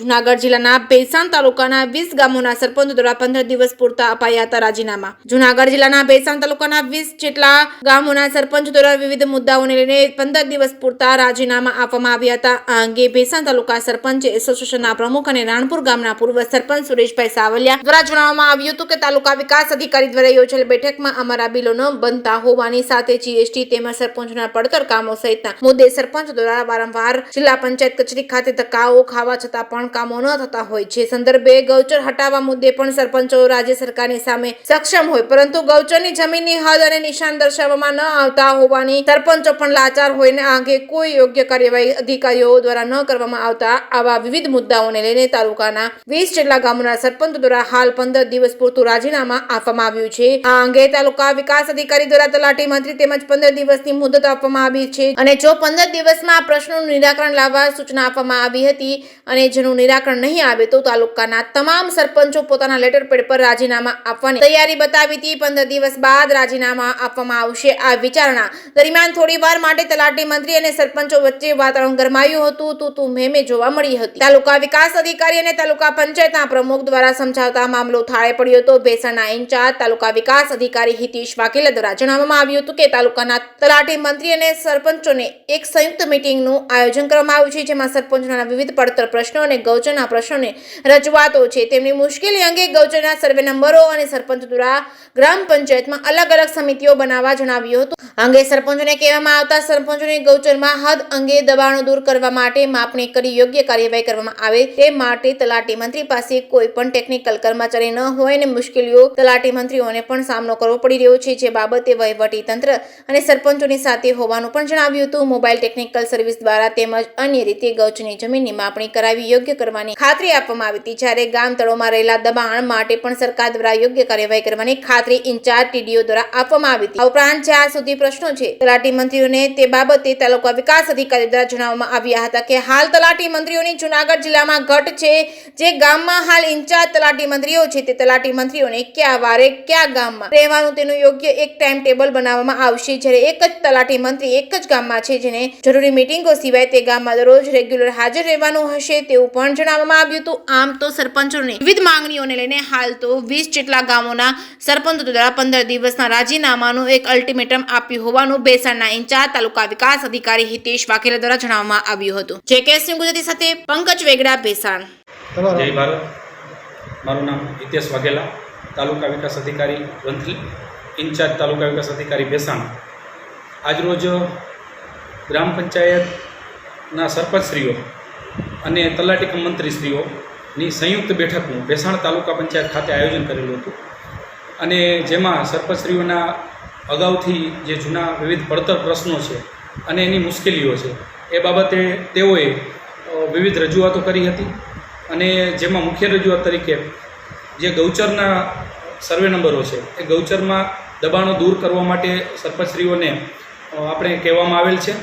જૂનાગઢ જિલ્લાના ભેસાણ તાલુકાના 20 ગામોના સરપંચો દ્વારા 15 દિવસ પૂરતા અપાયા હતા રાજીનામા। જૂનાગઢ જિલ્લાના ભેસાણ તાલુકાના 20 જેટલા ગામોના સરપંચો દ્વારા વિવિધ મુદ્દાઓને લઈને 15 દિવસ પૂરતા રાજીનામા આપવામાં આવ્યા હતા। આ અંગે ભેસાણ તાલુકા સરપંચ એસોસિએશનના પ્રમુખ અને રાણપુર ગામના પૂર્વ સરપંચ સુરેશભાઈ સાવલિયા દ્વારા જણાવવામાં આવ્યું હતું કે તાલુકા વિકાસ અધિકારી દ્વારા યોજેલ બેઠકમાં અમારા બિલો ન બનતા હોવાની સાથે જીએસટી તેમજ સરપંચોના પડતર કામો સહિતના મુદ્દે સરપંચો દ્વારા વારંવાર જિલ્લા પંચાયત કચેરી ખાતે ધક્કાઓ ખાવા છતાં પણ કામો ન થતા હોય છે। સંદર્ભે ગૌચર હટાવવા મુદ્દે પણ સરપંચો રાજ્ય સરકારની સામે સક્ષમ હોય પરંતુ ગૌચરની જમીનની હદ અને નિશાન દર્શાવવામાં ન આવતા હોવાની સરપંચો પણ લાચાર હોય ને આ અંગે કોઈ યોગ્ય કાર્યવાહી અધિકારીઓ દ્વારા ન કરવામાં આવતા આવા વિવિધ મુદ્દાઓને લઈને તાલુકાના 20 જેટલા ગામોના સરપંચો દ્વારા હાલ 15 દિવસ પૂરતું રાજીનામા આપવામાં આવ્યું છે। આ અંગે તાલુકા વિકાસ અધિકારી દ્વારા તલાટી મંત્રી તેમજ 15 દિવસની મુદત આપવામાં આવી છે અને જો 15 દિવસમાં આ પ્રશ્નોનું નિરાકરણ લાવવા સૂચના આપવામાં આવી હતી અને જેનું નિરાકરણ નહીં આવે તો તાલુકાના તમામ સરપંચો પોતાના લેટર પેડ પર રાજીનામા આપવાની તૈયારી બતાવી હતી। 15 દિવસ બાદ રાજીનામા આપવામાં આવશે। આ વિચારણા દરમિયાન થોડી વાર માટે તલાટી મંત્રી અને સરપંચો વચ્ચે વાતાવરણ ગરમાયું હતું, તું મેમે જોવા મળી હતી। તાલુકા વિકાસ અધિકારી અને તાલુકા પંચાયતના પ્રમુખ દ્વારા સમજાવતા મામલો થાળે પડ્યો હતો। ભેસાણના ઇન્ચાર્જ તાલુકા વિકાસ અધિકારી હિતેશ વાઘેલા દ્વારા જણાવવામાં આવ્યું હતું કે તાલુકાના તલાટી મંત્રી અને સરપંચોને એક સંયુક્ત મીટિંગનું આયોજન કરવામાં આવ્યું છે જેમાં સરપંચોના વિવિધ પડતર પ્રશ્નો અને ગૌચરના પ્રશ્નોને રજૂઆતો છે, તેમની મુશ્કેલી અંગે ગૌચરના સર્વે નંબરો અને સરપંચ દ્વારા ગ્રામ પંચાયતમાં અલગ અલગ સમિતિઓ બનાવવા જણાવ્યું હતું। અંગે સરપંચોને કહેવામાં આવતા સરપંચોને ગૌચરમાં હદ અંગે દબાણો દૂર કરવા માટે માપણી કરી યોગ્ય કાર્યવાહી કરવામાં આવે તે માટે તલાટી મંત્રી પાસે કોઈ પણ ટેકનિકલ કર્મચારી ન હોય અને મુશ્કેલીઓ તલાટી મંત્રીઓને પણ સામનો કરવો પડી રહ્યો છે, જે બાબતે વહીવટી તંત્ર અને સરપંચોની સાથે હોવાનું પણ જણાવ્યું હતું। મોબાઈલ ટેકનિકલ સર્વિસ દ્વારા તેમજ અન્ય રીતે ગૌચરની જમીનની માપણી કરાવી યોગ્ય કરવાની ખાતરી આપવામાં આવી હતી, જ્યારે ગામ તળોમાં રહેલા દબાણ માટે પણ સરકાર દ્વારા યોગ્ય કાર્યવાહી કરવાની ખાતરી ઇન્ચાર્જ ટીડીઓ દ્વારા આપવામાં આવી હતી। આ ઉપરાંત જ્યાં સુધી પ્રશ્નો છે તલાટી મંત્રીઓને તે બાબતે તાલુકા વિકાસ અધિકારી દ્વારા જણાવવામાં આવ્યા હતા કે હાલ તલાટી મંત્રીઓની જૂનાગઢ જિલ્લામાં ઘટ છે, જે ગામમાં હાલ ઇન્ચાર્જ તલાટી મંત્રીઓ છે તે તલાટી મંત્રીઓને કયા વારે કયા ગામમાં રહેવાનું તેનું યોગ્ય એક ટાઈમ ટેબલ બનાવવામાં આવશે, જ્યારે એક જ તલાટી મંત્રી એક જ ગામમાં છે જેને જરૂરી મીટિંગો સિવાય તે ગામમાં દરરોજ રેગ્યુલર હાજર રહેવાનું હશે તેવું પણ જણાવવામાં આવ્યું હતું। આમ તો સરપંચોની વિવિધ માંગણીઓને લઈને હાલ તો 20 જેટલા ગામોના સરપંચો દ્વારા 15 દિવસના રાજીનામાનું એક અલ્ટિમેટમ આપ્યું હોવાનું ભેસાણના ઇન્ચાર્જ તાલુકા વિકાસ અધિકારી હિતેશ વાઘેલા દ્વારા જણાવવામાં આવ્યું હતું। જેકેએસ ન્યૂઝ ગુજરાતી સાથે પંકજ વેગડા, ભેસાણ। જય ભારત, મારું નામ હિતેશ વાઘેલા, તાલુકા વિકાસ અધિકારી વંથલી, ઇન્ચાર્જ તાલુકા વિકાસ અધિકારી ભેસાણ। આજરોજ ગ્રામ પંચાયતના સરપંચશ્રીઓ અને તલાટી કમ મંત્રીશ્રીઓની સંયુક્ત બેઠકનું ભેસાણ તાલુકા પંચાયત ખાતે આયોજન કરેલું હતું અને જેમાં સરપંચશ્રીઓના અગાઉથી જે જૂના વિવિધ પડતર પ્રશ્નો છે અને એની મુશ્કેલીઓ છે એ બાબતે તેઓએ વિવિધ રજૂઆતો કરી હતી અને જેમાં મુખ્ય રજૂઆત તરીકે જે ગૌચરના સર્વે નંબરો છે એ ગૌચરમાં દબાણો દૂર કરવા માટે સરપંચશ્રીઓને આપણે કહેવામાં આવેલ છે।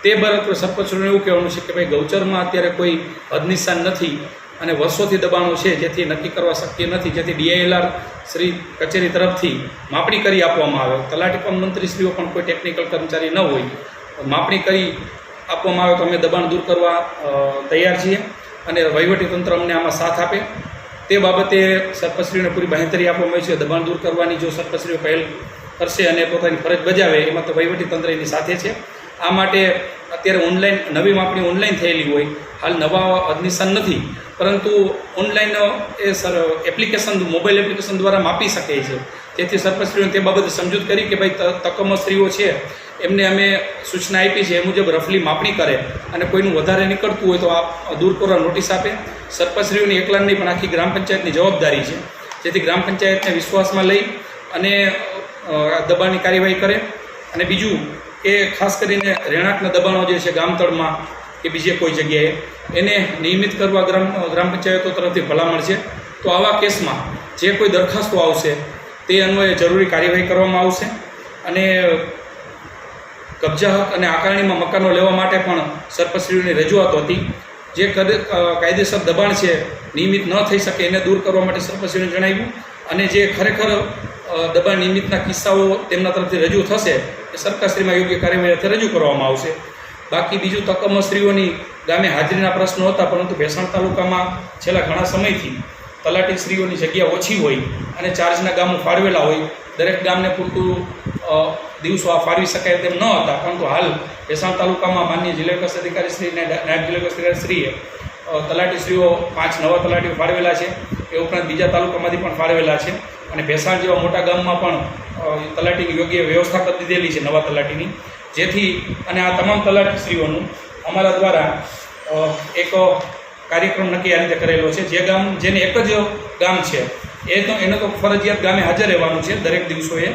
તે બરાબર સરપંચોને એવું કહેવાનું છે કે ભાઈ ગૌચરમાં અત્યારે કોઈ હદનિશાન નથી અને વર્ષોથી દબાણો છે જેથી નક્કી કરવા શક્ય નથી, જેથી DILR શ્રી કચેરી તરફથી માપણી કરી આપવામાં આવે। તલાટી પણ મંત્રીશ્રીઓ પણ કોઈ ટેકનિકલ કર્મચારી ન હોય, માપણી કરી આપવામાં આવે તો અમે દબાણ દૂર કરવા તૈયાર છીએ અને વહીવટીતંત્ર અમને આમાં સાથ આપે તે બાબતે સરપંચશ્રીઓને પૂરી બાંહેધરી આપવામાં આવી છે। દબાણ દૂર કરવાની જો સરપંચશ્રીઓ પહેલ કરશે અને પોતાની ફરજ બજાવે એમાં તો વહીવટીતંત્ર એની સાથે છે। આ માટે અત્યારે ઓનલાઈન નવી માપણી ઓનલાઈન થયેલી હોય, હાલ નવા હદનિશાન નથી, પરંતુ ઓનલાઈન એપ્લિકેશન મોબાઈલ એપ્લિકેશન દ્વારા માપી શકે છે, જેથી સરપંચશ્રીઓને તે બાબતે સમજૂત કરી કે ભાઈ તકમસ્ત્રીઓ છે એમને અમે સૂચના આપી છે એ મુજબ રફલી માપણી કરે અને કોઈનું વધારે નીકળતું હોય તો આ દૂર કરવા નોટિસ આપે। સરપંચશ્રીઓની એકલાની પણ આખી ગ્રામ પંચાયતની જવાબદારી છે, જેથી ગ્રામ પંચાયતને વિશ્વાસમાં લઈ અને દબાણની કાર્યવાહી કરે। અને બીજું કે ખાસ કરીને રહેણાંકના દબાણો જે છે ગામતળમાં કે બીજે કોઈ જગ્યાએ એને નિયમિત કરવા ગ્રામ પંચાયતો તરફથી ભલામણ છે। તો આવા કેસમાં જે કોઈ દરખાસ્તો આવશે તે અન્વયે જરૂરી કાર્યવાહી કરવામાં આવશે અને કબજા હક અને આકારણીમાં મકાનો લેવા માટે પણ સરપંચશ્રીઓની રજૂઆત હતી। જે કાયદેસર દબાણ છે નિયમિત ન થઈ શકે એને દૂર કરવા માટે સરપંચશ્રીઓને જણાવ્યું અને જે ખરેખર દબાણ નિયમિતના કિસ્સાઓ તેમના તરફથી રજૂ થશે એ સરકારશ્રીમાં યોગ્ય કાર્યવાહી રજૂ કરવામાં આવશે। બાકી બીજું તકમશ્રીઓની ગામે હાજરીના પ્રશ્નો હતા, પરંતુ ભેસાણ તાલુકામાં છેલ્લા ઘણા સમયથી તલાટીશ્રીઓની જગ્યા ઓછી હોય અને ચાર્જના ગામો ફાળવેલા હોય, દરેક ગામને પૂરતું દિવસો આ ફાળવી શકાય તેમ ન હતા. પરંતુ હાલ ભેસાણ તાલુકામાં માનનીય જિલ્લા વિકાસ અધિકારી શ્રી અને નાયબ જિલ્લા વિકાસ અધિકારી શ્રીએ તલાટીશ્રીઓ 5 નવા તલાટીઓ ફાળવેલા છે. એ ઉપરાંત બીજા તાલુકામાંથી પણ ફાળવેલા છે અને ભેસાણ જેવા મોટા ગામમાં પણ તલાટીની યોગ્ય વ્યવસ્થા કરી દીધેલી છે નવા તલાટીની. જેથી અને આ તમામ તલાટીશ્રીઓનું અમારા દ્વારા એક કાર્યક્રમ નક્કી આ રીતે કરેલો છે. જે ગામ જેને એક જ ગામ છે એને તો ફરજિયાત ગામે હાજર રહેવાનું છે દરેક દિવસોએ,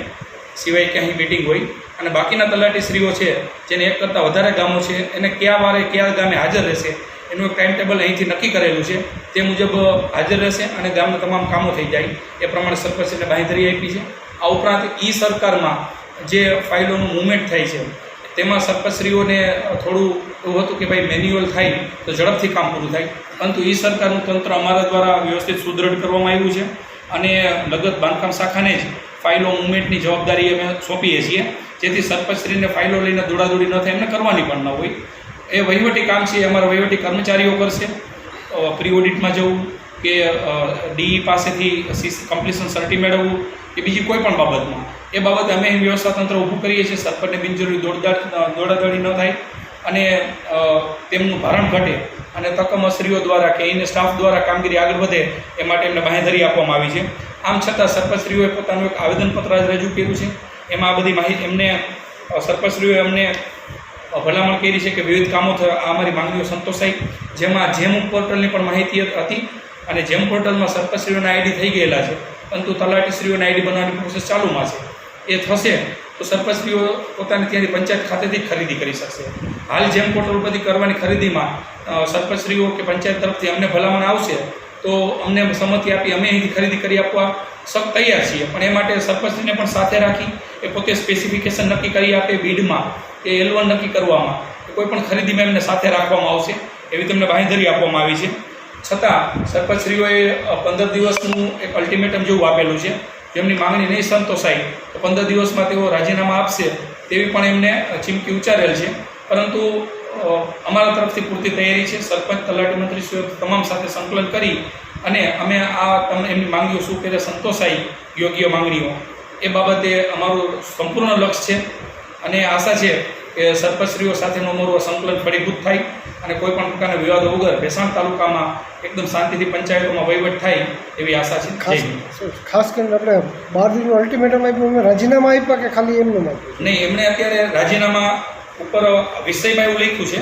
સિવાય ક્યાંય મિટિંગ હોય. અને બાકીના તલાટીશ્રીઓ છે જેને એક કરતાં વધારે ગામો છે એને કયા વારે કયા ગામે હાજર રહેશે એનું એક ટાઈમ ટેબલ અહીંથી નક્કી કરેલું છે. તે મુજબ હાજર રહેશે અને ગામના તમામ કામો થઈ જાય એ પ્રમાણે સરપંચને બાંહેધરી આપી છે. આ ઉપરાંત સરકારમાં જે ફાઇલોનું મૂવમેન્ટ થાય છે તેમાં સરપંચશ્રીઓને થોડું એવું હતું કે ભાઈ મેન્યુઅલ થાય તો ઝડપથી કામ પૂરું થાય, પરંતુ સરકારનું તંત્ર અમારા દ્વારા વ્યવસ્થિત સુદૃઢ કરવામાં આવ્યું છે અને લગત બાંધકામ શાખાને જ ફાઇલો મૂવમેન્ટની જવાબદારી અમે સોંપીએ છીએ, જેથી સરપંચશ્રીને ફાઇલો લઈને દોડાદોડી ન થાય, એમને કરવાની પણ ન હોય. એ વહીવટી કામ છે અમારા વહીવટી કર્મચારીઓ કરશે. પ્રી ઓડિટમાં જવું કે ડીઈ પાસેથી કમ્પ્લીશન સર્ટી મેળવવું કે બીજી કોઈ પણ બાબતમાં, એ બાબતે અમે વ્યવસ્થા તંત્ર ઊભું કરીએ છીએ. સરપંચને બિનજરૂરી દોડાદોડી ન થાય અને તેમનું ભારણ ઘટે અને તકમશ્રીઓ દ્વારા કે એને સ્ટાફ દ્વારા કામગીરી આગળ વધે એ માટે એમને બાંહેધરી આપવામાં આવી છે. આમ છતાં સરપંચશ્રીઓએ પોતાનું એક આવેદનપત્ર આજ રજૂ કર્યું છે. એમાં આ બધી માહિતી એમને સરપંચશ્રીઓએ અમને ભલામણ કરી છે કે વિવિધ કામો થયા, આ અમારી માંગણીઓ સંતોષાઈ. જેમાં જેમ પોર્ટલની પણ માહિતી હતી અને જેમ પોર્ટલમાં સરપંચશ્રીઓના આઈડી થઈ ગયેલા છે, પરંતુ તલાટીશ્રીઓના આઈડી બનાવવાની પ્રોસેસ ચાલુમાં છે. એ થશે તો સરપંચશ્રીઓ પોતાની ત્યાંથી પંચાયત ખાતેથી ખરીદી કરી શકશે. હાલ જેમ પોર્ટલ પરથી કરવાની ખરીદીમાં સરપંચશ્રીઓ કે પંચાયત તરફથી અમને ભલામણ આવશે તો અમને સંમતિ આપી અમે અહીંથી ખરીદી કરી આપવા તૈયાર છીએ. પણ એ માટે સરપંચશ્રીને પણ સાથે રાખી એ પોતે સ્પેસિફિકેશન નક્કી કરી આપે બીડમાં કે L1 નક્કી કરવામાં, કોઈ પણ ખરીદીમાં એમને સાથે રાખવામાં આવશે એવી તેમને બાંહેધરી આપવામાં આવી છે. છતાં સરપંચશ્રીઓએ 15 દિવસનું એક અલ્ટિમેટમ જેવું આપેલું છે. જેમની માંગણી નહીં સંતોષાય તો 15 દિવસમાં તેઓ રાજીનામા આપશે તેવી પણ એમને ચીમકી ઉચ્ચારેલ છે. પરંતુ અમારા તરફથી પૂરતી તૈયારી છે. સરપંચ તલાટી મંત્રીશ્રીઓ તમામ સાથે સંકલન કરી અને અમે એમની માંગણીઓ શું કરે સંતોષાય યોગ્ય માંગણીઓ એ બાબતે અમારું સંપૂર્ણ લક્ષ્ય છે અને આશા છે કે સરપંચશ્રીઓ સાથેનું અમારું સંકલન ફળીભૂત થાય અને કોઈ પણ પ્રકારના વિવાદો વગર ભેસાણ તાલુકામાં એકદમ શાંતિથી પંચાયતોમાં વહીવટ થાય એવી આશા છે. ખાસ કરીને આપણે 12 દિનનું અલ્ટિમેટમ આપ્યું, અમે રાજીનામા આપ્યા કે ખાલી એમનું આપ્યું? નહીં, એમણે અત્યારે રાજીનામા ઉપર વિષયમાં એવું લખ્યું છે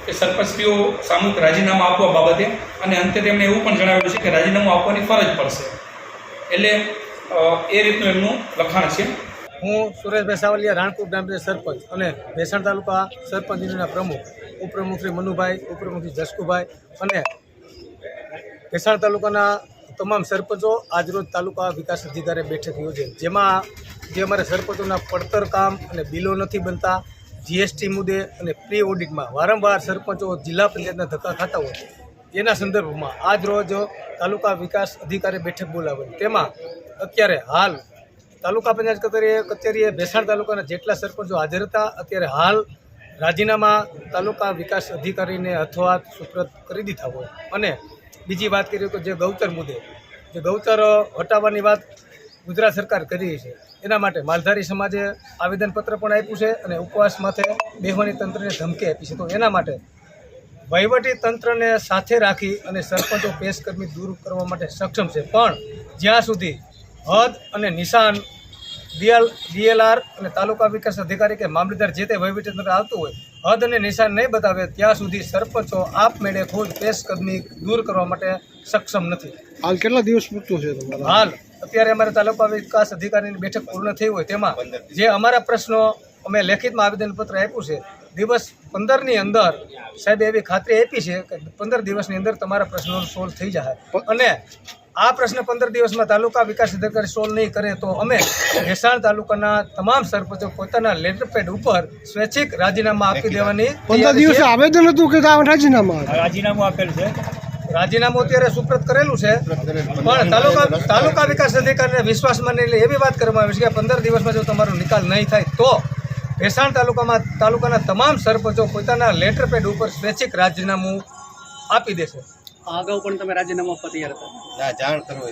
કે સરપંચશ્રીઓ સામૂહિક રાજીનામા આપવા બાબતે, અને અંતે તેમણે એવું પણ જણાવેલું છે કે રાજીનામું આપવાની ફરજ પડશે. એટલે એ રીતનું એમનું લખાણ છે. હું સુરેશભાઈ સાવલિયા, રાણપુર ગ્રામ પંચાયત સરપંચ અને ભેસાણ તાલુકા સરપંચ યુનિયનના પ્રમુખ, ઉપપ્રમુખ શ્રી મનુભાઈ, ઉપપ્રમુખ શ્રી જસકુભાઈ અને ભેસાણ તાલુકાના તમામ સરપંચો આજરોજ તાલુકા વિકાસ અધિકારી બેઠક યોજે, જેમાં જે અમારા સરપંચોના પડતર કામ અને બિલો નથી બનતા, GST મુદ્દે અને પ્રી ઓડિટમાં વારંવાર સરપંચો જિલ્લા પંચાયતના ધક્કા ખાતા હોય, એના સંદર્ભમાં આજ રોજ તાલુકા વિકાસ અધિકારી બેઠક બોલાવી. તેમાં અત્યારે હાલ તાલુકા પંચાયત કચેરીએ ભેસાણ તાલુકાના જેટલા સરપંચો હાજર હતા, અત્યારે હાલ રાજીનામા તાલુકા વિકાસ અધિકારીને અથવાત સુપ્રત કરી દીધા હોય. અને બીજી વાત કરીએ તો જે ગૌચર મુદ્દે જે ગૌચર હટાવવાની વાત ગુજરાત સરકાર કરી છે, એના માટે માલધારી સમાજે આવેદનપત્ર પણ આપ્યું છે અને ઉપવાસ માથે બેહવાની તંત્રને ધમકી આપી છે. તો એના માટે વહીવટી તંત્રને સાથે રાખી અને સરપંચો પેશકર્મી દૂર કરવા માટે સક્ષમ છે. પણ જ્યાં સુધી હદ અને નિશાન DLR અને તાલુકા વિકાસ અધિકારી કે મામલતદાર જે તે વહીવટીતંત્ર આવતું હોય, હદ અને નિશાન નહીં બતાવે ત્યાં સુધી સરપંચો આપમેળે ખુદ પેશકદમી દૂર કરવા માટે સક્ષમ નથી. હાલ કેટલા દિવસ પૂરતું છે તમારા? હાલ અત્યારે અમારે તાલુકા વિકાસ અધિકારીની બેઠક પૂર્ણ થઈ હોય તેમાં જે અમારા પ્રશ્નો અમે લેખિતમાં આવેદનપત્ર આપ્યું છે, દિવસ 15ની અંદર સાહેબ એવી ખાતરી આપી છે કે 15 દિવસની અંદર તમારા પ્રશ્નો સોલ્વ થઈ જાય. અને આ પ્રશ્ન 15 દિવસમાં તાલુકા વિકાસ અધિકારી સોલ્વ નહીં કરે તો અમે ભેસાણ તાલુકાના તમામ સરપંચો પોતાના લેટરપેડ ઉપર સ્વૈચ્છિક રાજીનામા આપી દેવાની 15 દિવસે આવેદન હતું કે રાજીનામા? રાજીનામું આપેલ છે. રાજીનામું અત્યારે સુપ્રત કરેલું છે, પણ તાલુકા વિકાસ અધિકારીને વિશ્વાસમાં નહીં લે એવી વાત કરવામાં આવી છે કે 15 દિવસમાં જો તમારો નિકાલ નહીં થાય તો ભેસાણ તાલુકાના તમામ સરપંચો પોતાના લેટર પેડ ઉપર સ્વૈચ્છિક રાજીનામું આપી દેશે. આ અગાઉ પણ તમે રાજીનામું આપવા તૈયાર હતા. જાણ કરવો